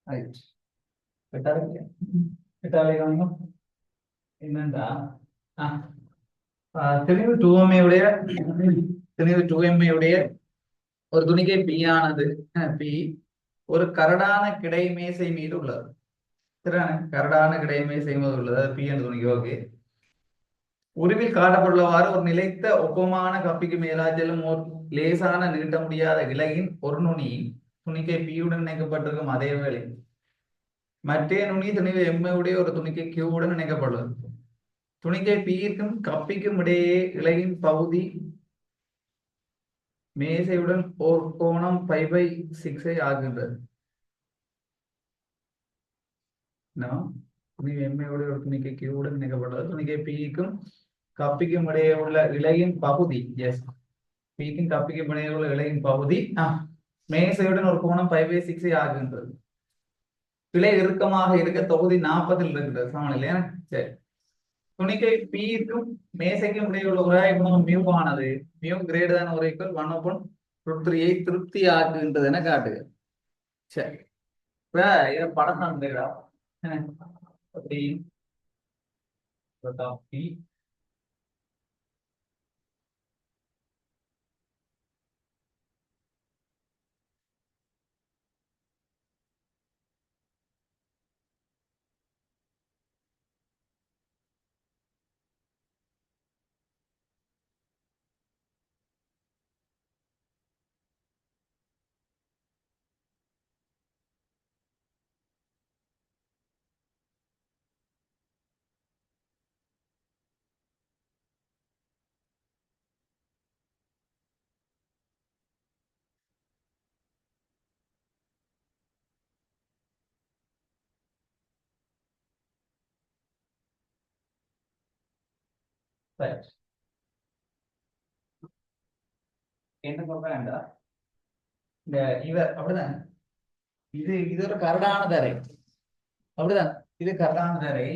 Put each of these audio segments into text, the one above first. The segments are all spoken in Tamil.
ரைட். எட்டாவது கவனிங்க. என்னண்டா தெளிவு 2MA தெளிவு 2MA ஒரு துணிக்கை பி ஆனது பி ஒரு கரடான கிடை மேசை மீது உள்ளது. கரடான கிடை மேசை மீது உள்ளது பி என்ற துணிக்கை. ஓகே. உருவில் காட்டப்பட்டுள்ளவாறு ஒரு நிலைத்த ஒப்பமான கப்பிக்கு மேலா செல்லும் ஒரு லேசான நீட்ட முடியாத இலையின் ஒரு நுனி துணிக்கை பியுடன் இணைக்கப்பட்டிருக்கும். அதே வேளை மற்ற நுனி துணிவு எம்மையுடைய ஒரு துணிக்கை கியூவுடன் இணைக்கப்பட்டுள்ளது. துணிக்கை பியிற்கும் கப்பிக்கும் இடையே இலையின் பகுதி மேசையுடன் ஓர் கோணம் 5/6 ஆகின்றது. துணிவு எம்மையுடைய ஒரு துணிக்கை கியூவுடன் இணைக்கப்பட்டுள்ளது. துணிக்கை பிக்கும் கப்பிக்கும் இடையே உள்ள இலையின் பகுதி பிக்கும் கப்பிக்கும் இடையே உள்ள இலையின் பகுதி மேசையுடன் ஒரு கோணம் 5/6 ஆகின்றது. இலை இறுக்கமாக இருக்க தொகுதி 40 இருக்கிறது. சமநிலை. சரி. துணிக்கை பிக்கும் மேசைக்கும் இடையே உள்ள உராய் குணம் மியூ ஆனது mu greater than or equal 1/√3 திருப்தி ஆக்குகின்றது என காட்டுக. சரி. இப்ப படம் தான் அப்படி என்ன சொல்றேன்டா இந்த இவர் அப்படிதான் இது ஒரு கரடான தரை அப்படிதான். இது கரடான தரை.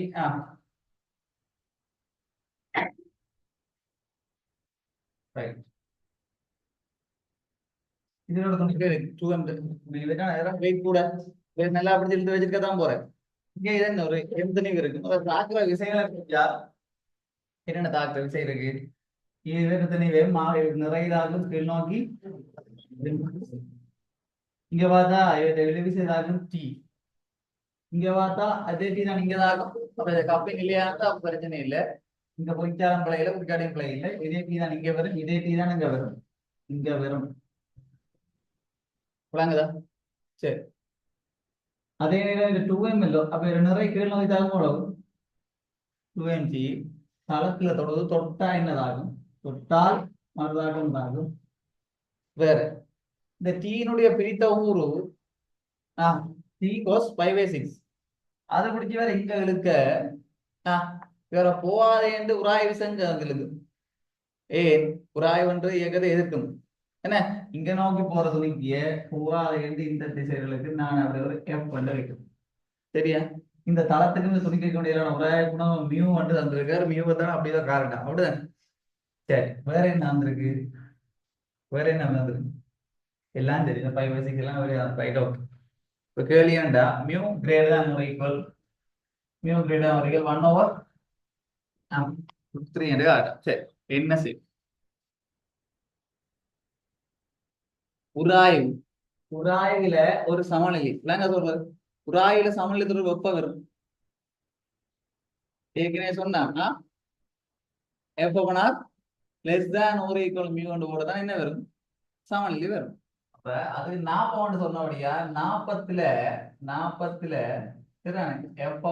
இதனோட துணிக்கை 200 வெயிட் கூட நல்லா அப்படி இழுத்து வச்சிருக்க தான் போறேன். இங்க இது ஒரு எத்தனை இருக்கு தாக்குற விசைகளை என்னென்ன தாக்குற விசை இருக்கு. நிறையதாகும் கீழ் நோக்கி. இங்க பார்த்தா விசை தாக்கும் டி. இங்க பார்த்தா அதே டி தான் இங்க தாக்கும். கப்பிங் இல்லையா அப்ப பிரச்சனை இல்லை. இங்க பொய்க்காலம் பிள்ளைகளை குறிக்காடையும் பிள்ளை இல்லை. இதே டி தான் இங்க வரும். இதே டி தான் இங்க வரும். இங்க வரும். விளங்குதா? சரி. அதே நேரம் இந்த 2M இல்லோ அப்ப நிறைய கீழ் நோக்கி தாக்கும் போடும். 2mg தளத்துல தொடுவது தொட்டா என்னதாகும்? தொட்டால் மறுதாகம் உண்டாகும். வேற இந்த டீனுடைய பிரித்த ஊரு டி கோஸ் 5/6 அதை பிடிச்சி வேற இங்க இழுக்க வேற போவாதே என்று உராய்வு செஞ்சு இழுக்கு. ஏன் உராய்வுன்றது இயக்கத்தை எதிர்க்கும். என்ன இங்க நோக்கி போறது துணிக்கிய போவாதே என்று இந்த திசைகளுக்கு நான் அப்படி ஒரு எஃப் வந்து வைக்கும். சரியா? இந்த தளத்துக்கு இந்த துணிக்க வேண்டியதான உராய்வு குணம் மியூ வந்து தந்திருக்காரு. மியூ தான் அப்படிதான் காரணம். அப்படிதான். சரி. வேற என்ன வந்திருக்கு? வேற என்ன வந்திருக்கு? எல்லாம் சரி. இந்த 5/6 எல்லாம் ரைட். ஓகே. இப்போ கேள்வி ஏன்டா mu greater than or equal 1/3 என்று காட்டும். சரி. என்ன செய்யும்? உராய்வுல ஒரு சமநிலை விளங்க சொல்றது. உராய்வுல சமநிலை தொடர்பு வெப்ப வரும். ஏற்கனவே சொன்னா F less than or equal mu கொண்டு போடதான் என்ன வரும்? சமநிலை வரும். அப்ப அது 40 சொன்னபடியா 40ல F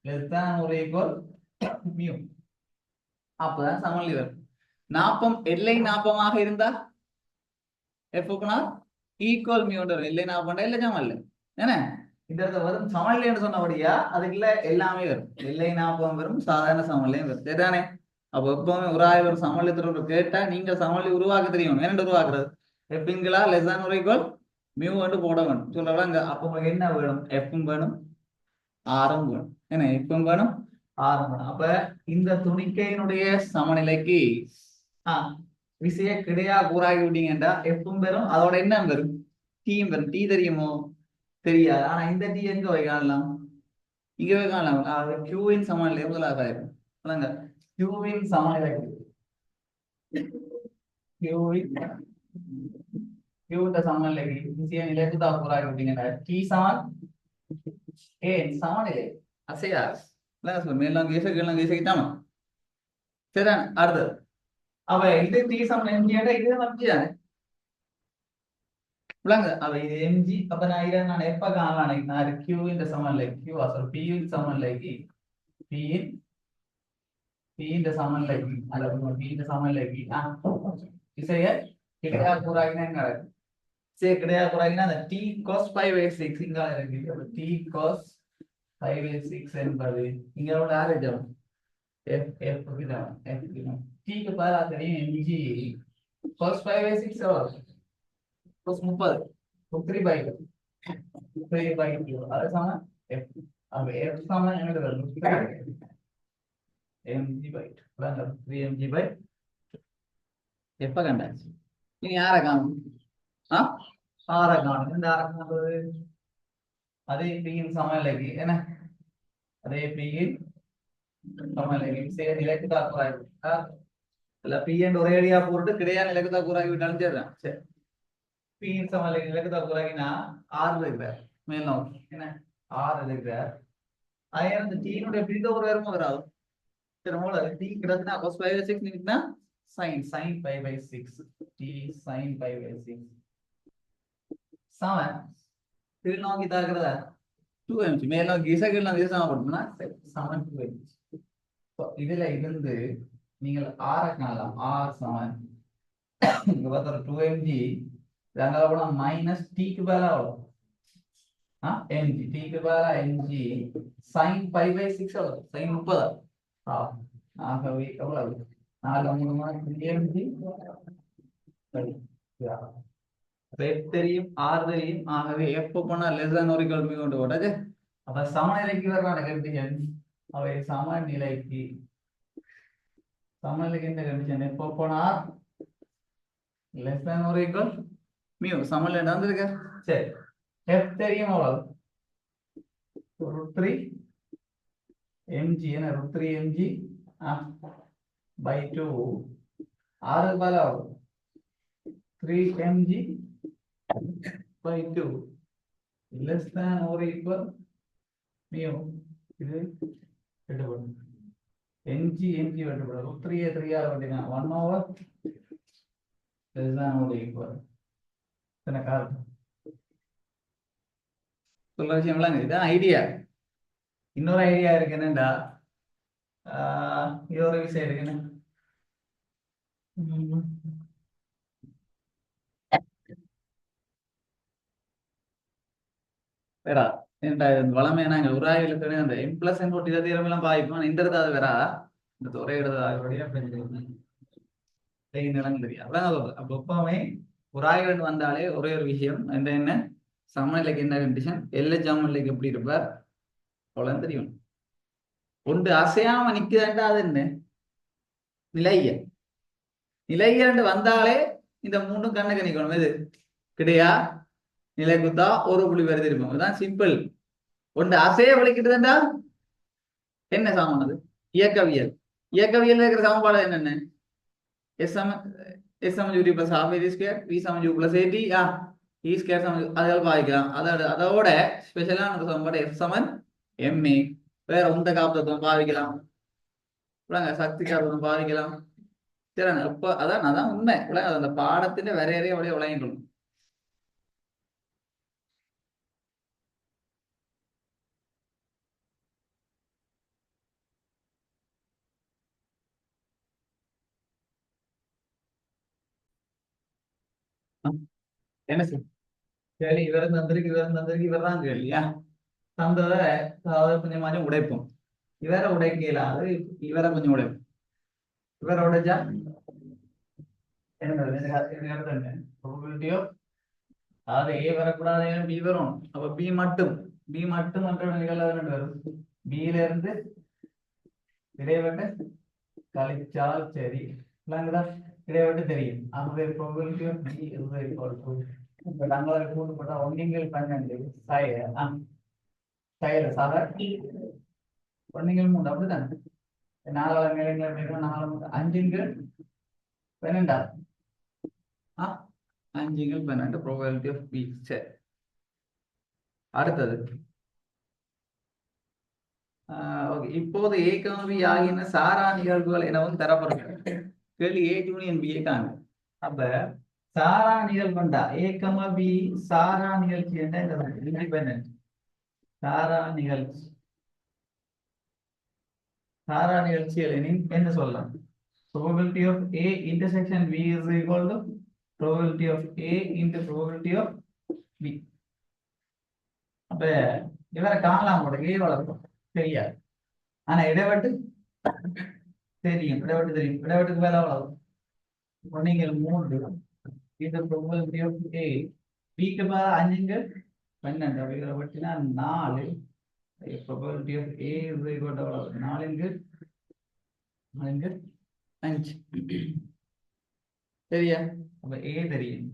less than or equal mu அப்பதான் சமநிலை வரும். 40 எல்லை 40 இருந்தா F ஈக்குவல் மியூ எல்லை 40 இல்லை சமநிலை என்ன இந்த இடத்துல வரும். சமநிலை சொன்னபடியா அதுக்குள்ள எல்லாமே வரும். எல்லை 40 வரும், சாதாரண சமநிலையும் வரும். சரிதானே? அப்போ எப்பவுமே உராய்வு ஒரு சமநிலை தொடர்பு கேட்டா நீங்க சமநிலை உருவாக்க தெரியும். என்னென்று உருவாக்குறது? எஃப்ங்களா less than or equal mu வந்து போட வேணும் சொல்றாங்க. அப்ப உங்களுக்கு என்ன வேணும்? எஃப்பும் வேணும், ஆரும் வேணும். என்ன எஃப்பும் வேணும், ஆரும் வேணும். அப்ப இந்த துணிக்கையினுடைய சமநிலைக்கு விசைய கிடையா கூறாகி விட்டீங்கன்னா எஃப்பும் பெறும், அதோட என்ன வரும்? டீயும் வரும். டீ தெரியுமோ? தெரியாது. ஆனா இந்த டி எங்க போய் காணலாம்? இங்க போய் காணலாம். அது கியூவின் சமநிலை முதலாக இருக்கும். கியூவின் சமநிலை கியூவின் கியூவின் சமநிலைக்கு ஈஸியா நிலைக்கு தாக்குறாங்க அப்படிங்கிற டி சமன் ஏன் சமநிலை அசையாது. மேலாம் கேச கீழே கேசக்கிட்டாமா சரிதான். அடுத்தது அவ இது டி சமன் எம்ஜியா இது மத்தியானே விளங்க அவ இது எம்ஜி. அப்ப நான் இதை நான் எப்ப காணலாம்? நான் கியூ இந்த சமநிலை கியூ சாரி பி இன் சமநிலைக்கு பி இன் பி இந்த சமநிலைக்கு அல்லது பி இந்த சமநிலைக்கு இசைய கிடையா கூறாகினா என்ன நடக்கும்? சரி கிடையா கூறாகினா அந்த டி காஸ் 5/6 இங்க இருக்கு. அப்ப டி காஸ் 5/6 என்பது இங்க உள்ள ஆவரேஜ் ஆகும். எஃப் எஃப் தான் எஃப் டி க்கு பதிலா தெரியும் எம்ஜி காஸ் 5/6 எவ்வளவு? cos 30 3/2 3/2 அது சமம் f. அப்ப f சமம் என்ன வரும்? mg/2 அதான் 3mg/f கண்டாச்சு. இனி யாரை காணும்? ஆரை காணும். இந்த ஆரை காணுறது அதே பியின் சமநிலைக்கு என்ன? அதே பியின் சமநிலைக்கு சரி நிலைக்கு தான் குறைவு இல்ல பிஎன் ஒரேடியா போட்டு கிடையாது நிலைக்கு தான் குறைவி விட்டாலும் சரிதான். சரி பியின் சமநிலைக்கு நிலைக்கு தான் குறைவினா ஆறு இருக்கிறார் மேல் நோக்கி என்ன? ஆறு இருக்கிறார். அதே அந்த டீனுடைய பிரிந்த ஒரு வேறுமா வராது. சரி மூல டி கிடக்குன்னா cos 5/6 நினைக்குன்னா sin 5/6 t sin 5/6 சமன் கீழ் நோக்கி தாக்குறதா 2mg மேல் நோக்கி கீழ் நோக்கி சமப்படுத்தினா சமன் 2mg. இதுல இருந்து நீங்கள் ஆரை காணலாம். ஆர் சமன் இங்க பார்த்தா 2mg ரெண்டாவது கூட மைனஸ் டீக்கு பதிலா வரும் mg டீக்கு பதிலா mg sin 5/6 எவ்வளவு? sin 30. ஆகவே எவ்வளவு? 4 mg தெரியும் ஆர் தெரியும். ஆகவே எப்ப போனா less than or equal to கொண்டு போட்டாச்சு. அப்ப சமநிலைக்கு வர்றான கண்டிஷன் அவை சமநிலைக்கு இந்த கண்டிஷன் எப்போ போனா less than or equal mu சமநிலை நடந்திருக்க. சரி f தெரியும் அவ்வளவு √3 mg என்ன √3 mg by 2 ஆறு பல 3 mg by 2 less than or equal mu இது வெட்டப்படும் mg வெட்டப்படும் 3 ஆல வெட்டினா 1 over less than or equal என்ன காரணம் சொல்ல விஷயம்லாம் இதுதான் ஐடியா. இன்னொரு ஐடியா இருக்கு என்னண்டா இது ஒரு விஷயம் இருக்குன்னு வேறா ஏன்டா வளமே நாங்க ஒரு ஆய்வுல அந்த எம் பிளஸ் என் போட்டு இதை எல்லாம் பாய்ப்போம் இந்த இடத்த அது வேறா இந்த ஒரே இடத்துல நிலம் தெரியும் அதான் சொல்றது. அப்ப எப்பவுமே ஒரு ஆய்வு வந்தாலே ஒரே ஒரு விஷயம் என்ன சமநிலைக்கு என்ன கண்டிஷன் எல்லை சமநிலைக்கு எப்படி இருப்பார் அவ்வளவு தெரியும். ஒன்று அசையாம நிக்குதுண்டா அது என்ன நிலைய வந்தாலே இந்த மூணும் கண்ணுக்கு நிக்கணும். எது கிடையா நிலை குத்தா ஒரு புள்ளி வருது இருக்கும். அதுதான் சிம்பிள். ஒன்று அசைய வலிக்கிட்டுதுண்டா என்ன சமமானது? இயக்கவியல் இருக்கிற சமன்பாடு என்னென்ன? s சமம் u plus half a square v சமம் u plus at e square சமம் அதெல்லாம் பாதிக்கலாம். அதோட ஸ்பெஷலான சமன்பாடு f சமன் ma வேற உந்த காப்பதத்துவம் பாதிக்கலாம் சக்தி காப்பதத்துவம் பாதிக்கலாம். சரி இப்ப அதான் உண்மை அந்த பாடത്തിന്റെ வரையறைய அப்படியே விளையணும். என்ன சார் கேள்வி இவரை தந்திருக்கு இவர் கேள்வியா தந்ததை கொஞ்சம் கொஞ்சம் உடைப்போம். இவரை உடைக்கலாது இவரை கொஞ்சம் உடைப்போம். இவரை உடைச்சா அதாவது ஏ வரக்கூடாது பி வரும். அப்ப பி மட்டும் நிகழ்வு வரும். பியில இருந்து இடைவெட்டு கழிச்சால் சரி இடைவெட்டு தெரியும். ஆகவே probability of b is equal to இப்ப நாங்கள் கூட்டு போட்டா ஒன்னிங்கள் 12 சைல சாக ஒன்னிங்கள் 3 அப்படித்தானே 4 நிலைங்கள் 4 5ங்கள் 12 5ங்கள் 12 ப்ரோபபிலிட்டி ஆஃப் பி. சரி, அடுத்தது ஓகே. இப்போது ஏ பி ஆகியன சாரா நிகழ்வுகள் எனவும் தரப்படுகிறது. கேள்வி ஏ யூனியன் பியை காண. அப்ப சாரா நிகழ்வுண்டா ஏ பி சாரா நிகழ்ச்சி என்ன இண்டிபெண்டன்ட் சாரா நிகழ்ச்சி. சாரா நிகழ்ச்சிகள் என்ன சொல்லலாம்? probability of A intersection B is equal to probability of A into probability of B. அப்ப இவரை காணலாம் கூட ஏ வளர்க்கும் தெரியாது, ஆனா இடைவெட்டு தெரியும். இடைவெட்டுக்கு மேல வளரும். நீங்கள் 3 இந்த probability of A Bக்கு மேல 5ங்கள் 12 அப்படிங்கிற பற்றினா 4 probability of A is equal to 4 4 5. சரியா? அப்ப A தெரியும்,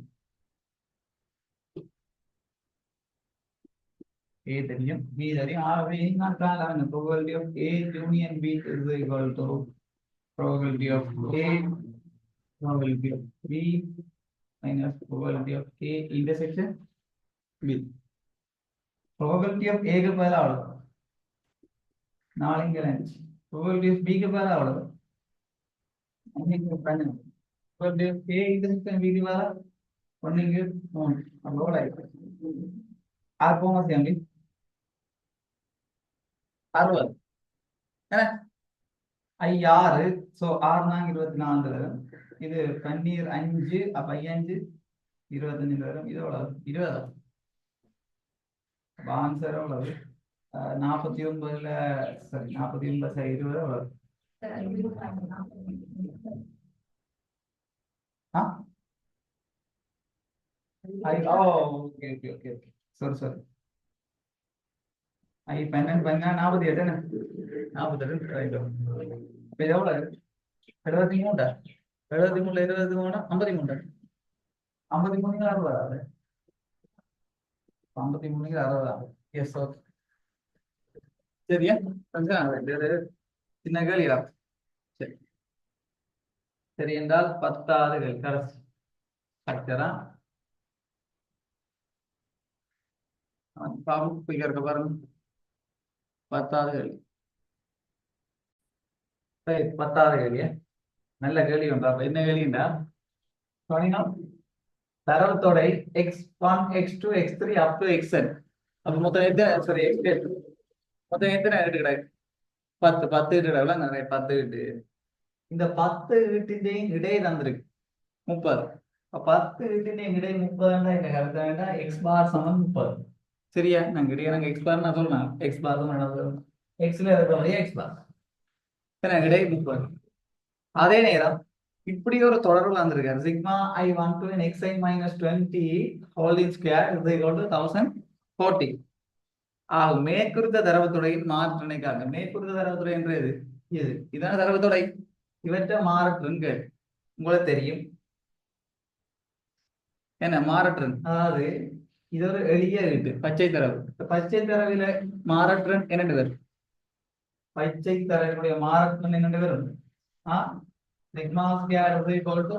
A தெரியும், B தெரியும். ஆகவே என்ன காணலாம்? probability of A union B is equal to probability of A probability of B minus probability of A intersection B. probability of A க்கு பதிலா அவ்வளவு 4 இங்க 5. probability of B க்கு பதிலா அவ்வளவு 5 இங்க 12. probability of A intersection B க்கு பதிலா 1 இங்க 3. அவ்வளவு ஆயிடுச்சு. ஆறு போங்க சேர்ந்து 60 என்ன ஐ 6. ஸோ 6 நாங்க 24 வரும். இது பன்னீர் 5 அப்ப 5 25 வரும். இது எவ்வளவு? 20. ஆன்சர் எவ்வளவு? 49ல சரி 49 சரி 20 எவ்வளவு? ஓகே ஓகே ஓகே ஓகே சரி சரி. ஐ 12 48 என்ன 48 ரைட். இப்போ இது எவ்வளவு? 73. 73 23 53. 53 60. 53 60. S okay. சரியா? சின்ன கேள்வியா? சரி சரி என்றால் 10 கடைசி அச்சரா பாபு இருக்க பாருங்க. 10 கேள்வி. சரி 10 கேள்வியா? நல்ல கேள்வி உண்டா? என்ன கேள்விண்டா தரவுத்தொடை x1 x2 x3 up to xn. அப்ப மொத்தம் எத்தனை சாரி x மொத்தம் எத்தனை கிட்ட 10 கிட்ட நிறைய 10 கிட்டு. இந்த 10 வீட்டின் இடை தந்திருக்கு 30. 10 வீட்டின் இடை 30 இந்த கருத்து வேண்டாம். எக்ஸ் பார் சமம் 30. சரியா? நாங்க இடையே நாங்க எக்ஸ் பார் நான் சொல்லலாம். எக்ஸ் பார் தான் எக்ஸ்ல இருக்கிற எக்ஸ் பார் இடை 30. அதே நேரம் இப்படி ஒரு தொடர்பு வந்திருக்காரு. Sigma I 1 to n xi minus 20 whole in square is equal to 1040. ஆகும். மேற்குறித்த தரவுத்துறையின் மாற்றினைக்காக மேற்குறித்த தரவுத்துறை என்றது இது இதான தரவுத்துறை. இவற்றை மாறட்டுங்க உங்களுக்கு தெரியும் என்ன மாறற்றன். அதாவது இது ஒரு எளிய வீட்டு பச்சை தரவு. பச்சை தரவில மாறற்றன் என்னென்று வரும்? பச்சை தரவுடைய மாறற்றன் என்னென்று வரும்? sigma square is equal to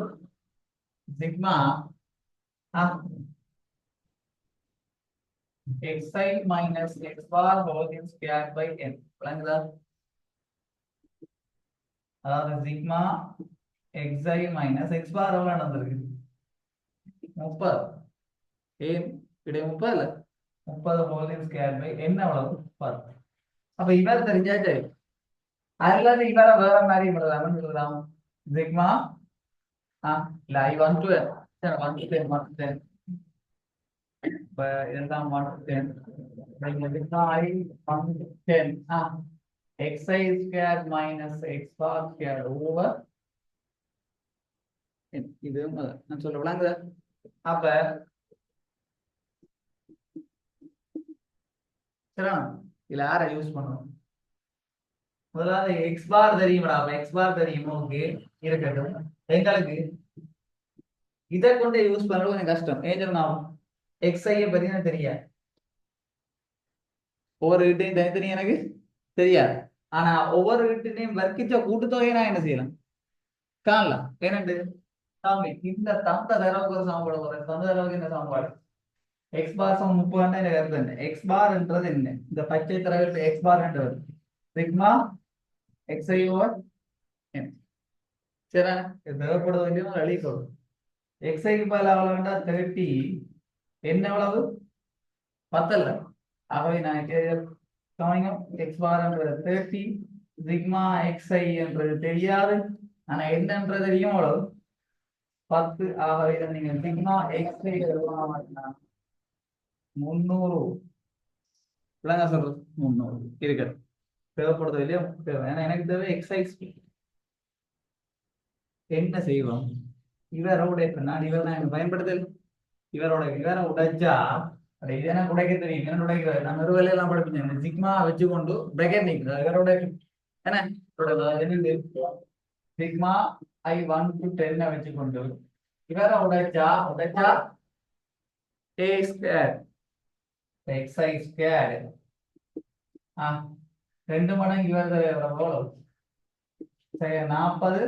sigma xi minus x bar whole square by n. விளங்குதா? அதாவது sigma xi minus x bar எவ்வளவு நடந்திருக்கு? 30. ஏன் கிடை 30 இல்ல 30 whole square by n எவ்வளவு? 10. அப்ப இவர் தெரிஞ்சாச்சு. அல்லது இவரை வேற மாதிரி விடலாம். sigma இல்ல I want to 1 to 10 1 to 10. இப்ப இதெல்லாம் 1 to 10 sigma I 1 to 10 xi square minus x bar square over இது நான் சொல்ல விளங்குதா? அப்ப சரி இதுல யாரை யூஸ் பண்ணணும்? முதலாவது எக்ஸ் பார் தெரியும்டா. எக்ஸ் பார் தெரியும். ஓகே இருக்கட்டும். எங்களுக்கு இதை கொண்டு யூஸ் பண்றது கொஞ்சம் கஷ்டம். ஏன் சொன்னா எக்ஸ்ஐயை பத்தி எனக்கு தெரியாது, ஒவ்வொரு வீட்டையும் தனித்தனி எனக்கு தெரியாது. ஆனா ஒவ்வொரு வீட்டையும் வர்க்கிச்ச கூட்டுத்தொகையை நான் என்ன செய்யலாம், காணலாம். ஏனண்டு சாமி இந்த தந்த தடவுக்கு ஒரு சாப்பாடு போறேன், தந்த தடவுக்கு என்ன சாப்பாடு எக்ஸ் பார் சமம் 30 இந்த கருத்து என்ன, எக்ஸ் பார்ன்றது என்ன, இந்த பச்சை தரவில் எக்ஸ் பார்ன்றது சிக்மா எக்ஸ்ஐ ஓவர் என். சரி, இது தேவைப்படுவது இல்லையோ அழிக்கணும். எக்ஸ்ஐக்கு பதில் எவ்வளவு வேண்டாம், 30, என்ன எவ்வளவு 10 அல்ல. ஆகவே நான் கவனிங்க, எக்ஸ் பார்ன்றது 30, சிக்மா எக்ஸ்ஐ என்றது தெரியாது, ஆனா என்னன்றது தெரியும் அவ்வளவு 10. ஆகவே இதை நீங்க சிக்மா எக்ஸ்ஐ 300 விளங்க சொல்றது 300 இருக்கு. தேவைப்படுறது இல்லையா தேவை, ஏன்னா எனக்கு தேவை எக்ஸைஸ். என்ன செய்வோம், இவரோட நான் இவர் நான் எனக்கு பயன்படுத்தல், இவரை உடைச்சா இதெல்லாம் உடைக்க தெரியும், என்ன உடைக்கிறது நான் ஒரு வேலையெல்லாம் படிப்பேன், சிக்மா வச்சு கொண்டு பிரகேட் நிற்கிறது இவரோட என்ன சிக்மா I1 to 10 வச்சு கொண்டு இவரை உடைச்சா a ஸ்கொயர் xi ஸ்கொயர் 2 மடங்கு இவர் எவ்வளவு 40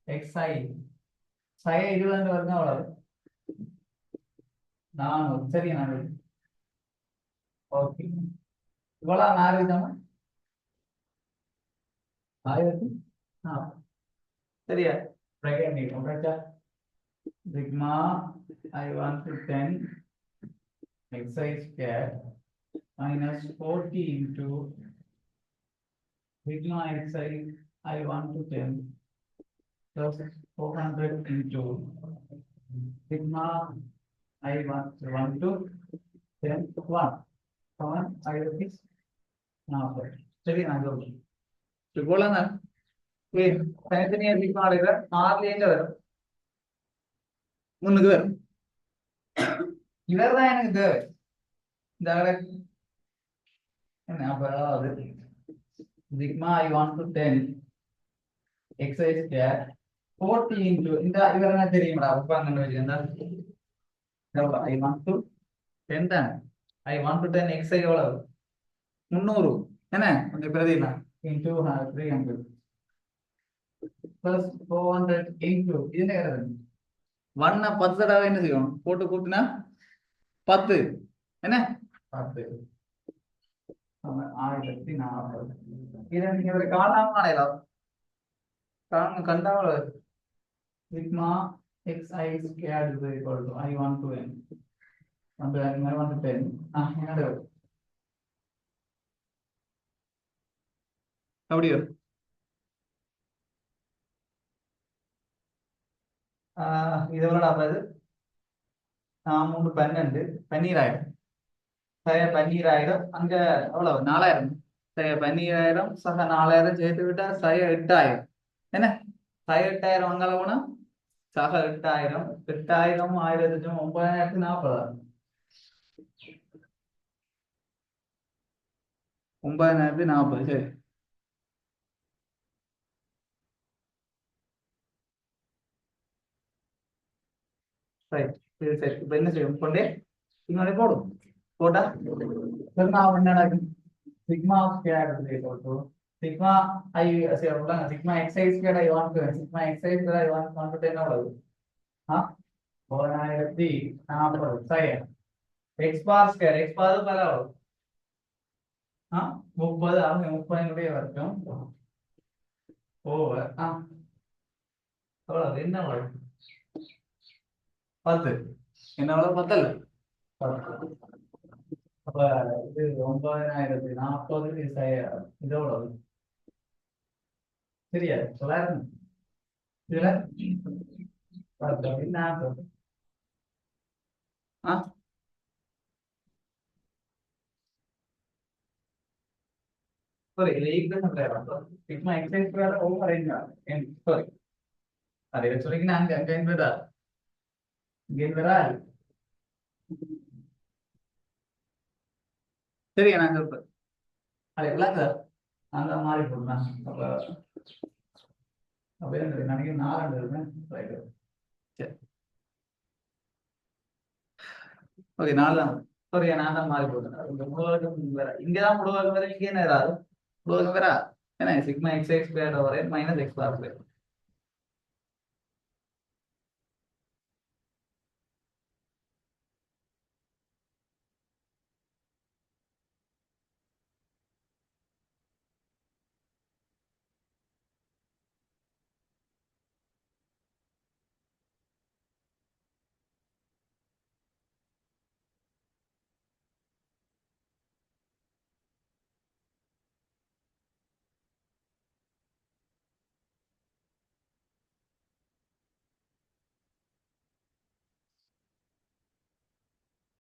xi 20 வருங்க அவ்வளவு 400. சரி, நான் ஓகே இவ்வளவு 4 விதமா 1000. சரியா, பிரகேட் நீ உடைச்சா sigma I1 to 10 xi square minus 40 into sigma xi I1 to 10 plus 400 into sigma I1 to 10 1 I is 40. சரி, நான் சொல்றேன் இவ்வளவு தனித்தனியா சிக்மா எடுக்கிற 6 எங்க வரும், 3க்கு வரும். இவர் தான் எனக்கு தேவை, இந்த என்ன அதாவது sigma I1 to 10 xi square 40 into இந்த இவர் என்ன தெரியுமாடா உட்கார்ந்து வச்சிருந்தா I1 to 10 தான், I1 to 10 xi எவ்வளவு 300 என்ன கொஞ்சம் பிரதினா into 300 plus 400 into இது என்ன 1 10 தடவை என்ன செய்யணும் போட்டு கூட்டினா 10 என்ன 10 1040. இதை நீங்க ஒரு காணாம அடையலாம், கண்டாவ sigma xi squared is equal to I1 to n வந்து I1 to 10 என்னது அப்படி வரும். இது எவ்வளோடா இது 3 12 12,000 அங்க எவ்வளவு 4000 12,000 சக 4000 சேர்த்து விட்டா 8,000 என்ன 8,000 அங்கே போனா சக 8,000 8,000 9,040 9,040. சரி, சரி சரி சரி. இப்ப என்ன செய்யும் கொண்டே இங்கே போடும் போட்டா நான் என்ன சிக்மா ஸ்கொயர் சிக்மா ஐ சொல்றாங்க sigma X I square I1 to sigma X I square I1 to 10 எவ்வளவு 9,040 சரி. எக்ஸ் பார் ஸ்கொயர் எக்ஸ் பார் பல எவ்வளவு 30 அவங்க 30 வரைக்கும் ஓவர் எவ்வளவு என்ன எவ்வளவு 10 என்ன எவ்வளவு 10 இல்ல 10. அப்ப இது 9,040 இது எவ்வளவு சரியா 900 இதுல 10 sorry இது ஈக்குவேஷன் தேவை sigma X square over n sorry அதை சொல்லிக்கினா அங்க அங்க என்பதா இங்க என்பதா சரி நான் சொல்றேன் அது எவ்வளவு அந்த மாதிரி போடலாம். அப்ப அப்ப நினைக்கிறேன் 4 இருக்கேன். சரி ஓகே 4 தான். சாரி நான் தான் மாறி போட்டேன். இந்த முழுவதும் வேற இங்கே தான் முழுவதும் வேற, இங்கே என்ன ஏதாவது முழுவதும் வேற என்ன sigma x x square over minus x bar square.